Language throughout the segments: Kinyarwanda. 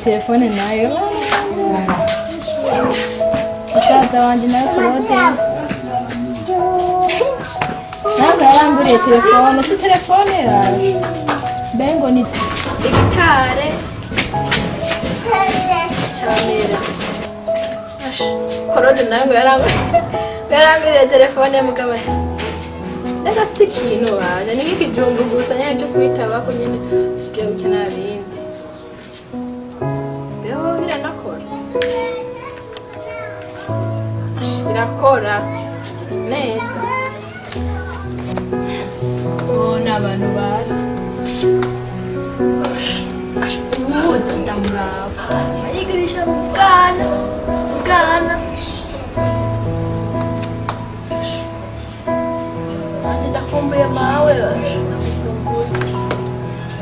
telefone nayo musaza wanje nawe Claude ntabwo yaranguriye telefone si telefone yaje bengo ni digitale camera Claude nawe yaranguriye telefone mugabo ega si ikintu baje ni nk'ikijumbu gusa nyine cyo kwitaba ko nyine kigiye gukina ibindi beho irakora neza n'abantu bazi umuhuza ndamuraba ayigirisha bwana ndakumbuye mawe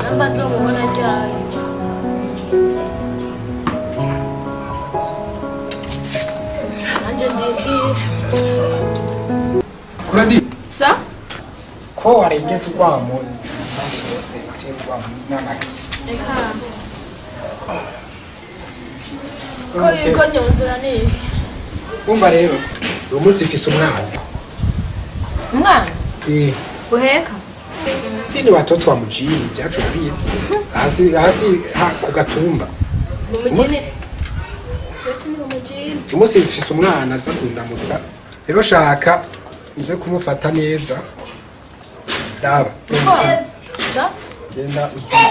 namba nzomubona ryari nanje ndindi kuradi sa ko arengetse kwamo bashose kuterwa n'amaki eka ko yuko nyonzura ni umva rero uyu munsi ifise umwana uheka sini watoto wa mjini byacu bizi hasi ku gatumba mumujini umunsi ifise umwana aza kundamutsa rero shaka nze kumufata neza raba genda usome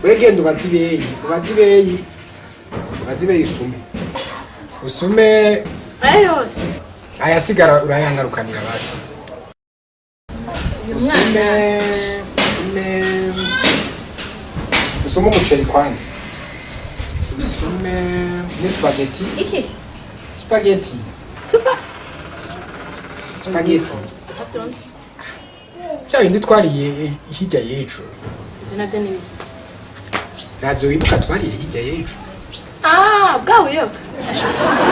wegenda ubazibeyi usume ayasigara urayangarukanira basi usume umuceri kwanza usume ni spaghetti spaghetti cya bindi twariye hirya y'ejo navyo wibuka twariye hirya y'ejo bwawe yoka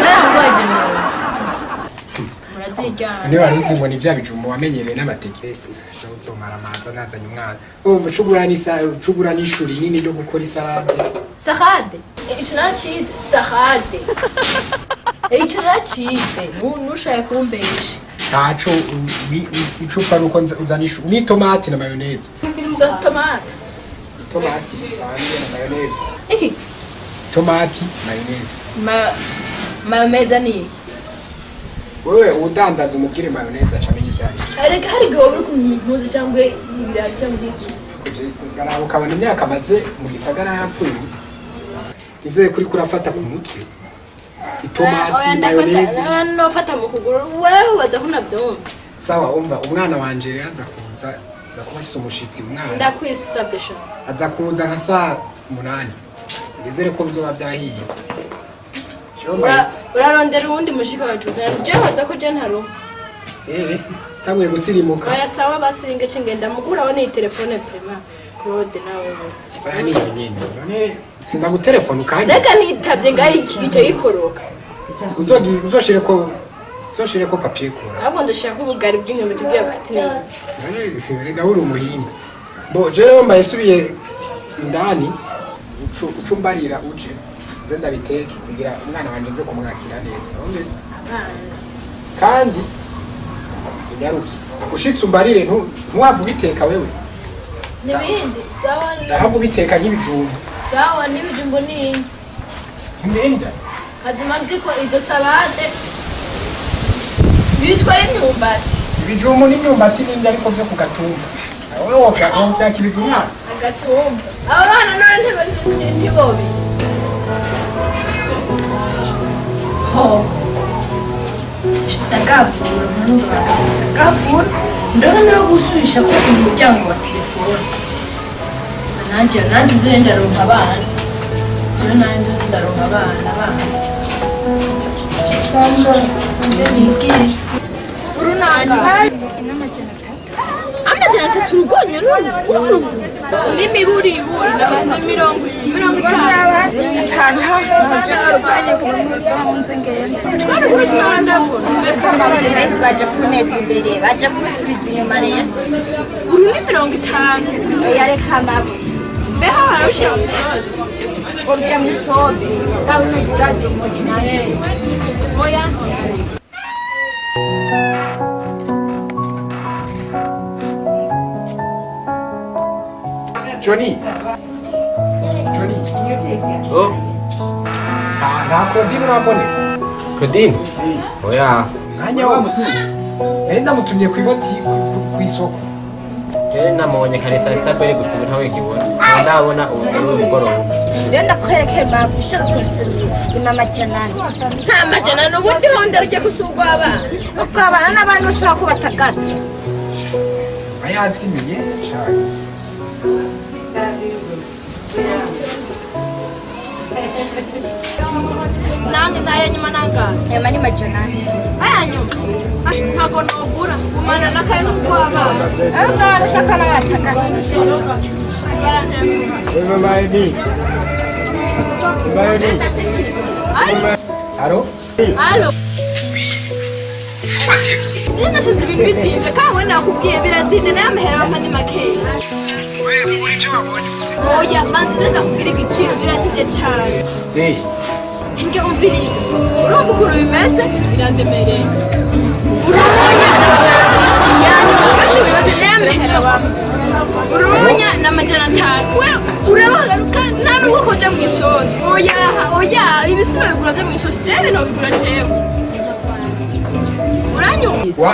narangwaje murazijyana niba warinzi ngo ni bya bijumbo wamenyereye n'amateke uzomara amaza nazanye umwana ucugura n'ishuri nini ryo gukora salade icyo nacize salade icyo nacize ntushaka kumbesha ntaco icupa nuko uzanisha ni tomate na mayonnaise tomate zisanzwe na mayonnaise tomate mayonnaise ni wewe udandaza umubwire mayonnaise acamenye ibyaje areka hari gihe uri kumpuzu cyangwa ibirayi cyangwa iki garabo kabana imyaka maze mu gisagara yapfuye gusa nizeye kuri kurafata ku mutwe itomati mayonnaise no fata mu kuguru wewe waza kunabyumva sawa umva umwana wanje yaza kuza kuba umushitsi umwana ndakwisabye sha aza kuza nka saa 8 nizere ko bizoba byahiye urarondera uwundi mushika wacu je waza ko je ntaro tamwe gusirimuka aya sawa basinge cingenda muguraho ni telefone prima Claude nawe baya ni nyine none sinda mu telefone kandi reka nitavye ngayi igice yikoroka uzoshire ko papier kora ahubwo ndashaka ubugari bw'inyuma tugiye gufata neza rega uri umuhimba bo jewe mbaye subiye indani ucumbarira uje zenda biteke kugira umwana wanje nze kumwakira neza umeze kandi inyaruki ushitse umbarire ntuwavu biteka wewe nibindi sawa ndahavu biteka nk'ibijumbo sawa n'ibijumbo ni ndenda kazima nziko izo salade bitwa imyumbati ibijumbo n'imyumbati n'indi ariko byo ku gatumba wewe wovyakiriza umwana agatumba abana none ntibobi Tagavura mwanumva tagavura ndona no gusubisha ko umuryango wa telefone nanje nzenda ronka abana nanje nzaronka abana Kwamba ndiki urunanga amajana 3 rugonye n'imiburi na mirongo 5 amajana ruganye ku munsi munsi ngende baje kuneza imbere baje gusubiza inyuma rero uru ni 50 yareka amabuye beho arashira umusozi ngo bija mu isobe ngawe n'uraje umuji naye oya Johnny. Johnny. Oh, Nta Claudine urambone. Claudine? Oya, Mwanya wose. Ndamutumye ku iboti ku isoko. je namubonye kare saa sita kweri gusa ubu ntawe nkibona. Ndabona ubu ari umugoroba. rero ndakwereka impamvu ushaka kunsubira ima amajanani nta majana ubundi honda rujya gusugwa abana ukabana n'abantu ushaka ko batagana Bayantsimiye cyane. nange ndaya nyuma nanga ema ni majanani aya nyuma ntago nogura umana nakaye n'uko abana rero ngaho ushaka n'abatagana Wewe maeni. Maeni. Alo? alo jena sinzi ibintu bizimvye kawe nakubwiye birazimvye nayo amahera bapfa ni makeya Wewe muri cyo wabonye. oya manzi neza kubwira igiciro birazimvye cane Eh. Inge umviriza urumva ukuntu bimeze birandemereye urunya yanyuma kandi bibaze n'amahera bamwe urunya n'amajana 5 we urabagaruka nta n'ubwo koja mu isosi oya ibisiro bigura vyo mu isosi jewe nobigura jewe uranyumva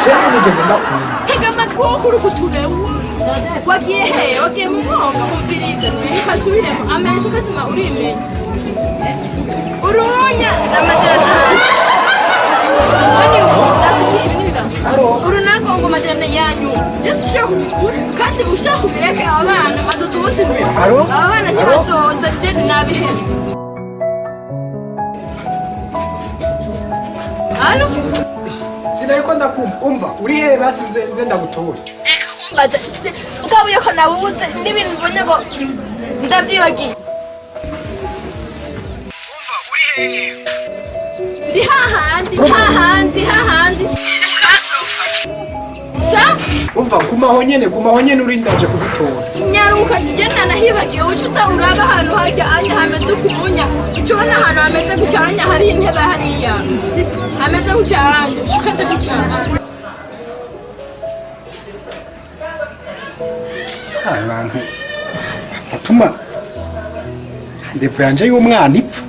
Chesi nigeze ndakumva. tega amatwi wo kuri guturewe wagiye he wagiye mu mwonga umviriza ntikasubiremo amenya tukazima urimenya urunya n'amajana 5 ndakubwiye ibi n'ibibazo urunako ngo amajana yanyu just ushaka kubigura kandi ushaka kubireka abana badutubuze aba bana ntibazoza je nabihera alo Sinariko ndakumva. Umva, uri he basi nze ndagutora. ukabuye ko nabubuze n'ibintu mbonye ngo ndavyibagiye Umva, uri he? ndi hahandi sa Umva, gumaho nyene uri ndaje kugutora. nyaruka tugenda nahibagiye ucuza uraba ahantu hajya anya hameze ukumunya ucubona ahantu hameze gutya anya hari intebe hariya hameze gutya anya ushukate gutya Abantu Fatuma ndevu yanje y'umwana ipfa.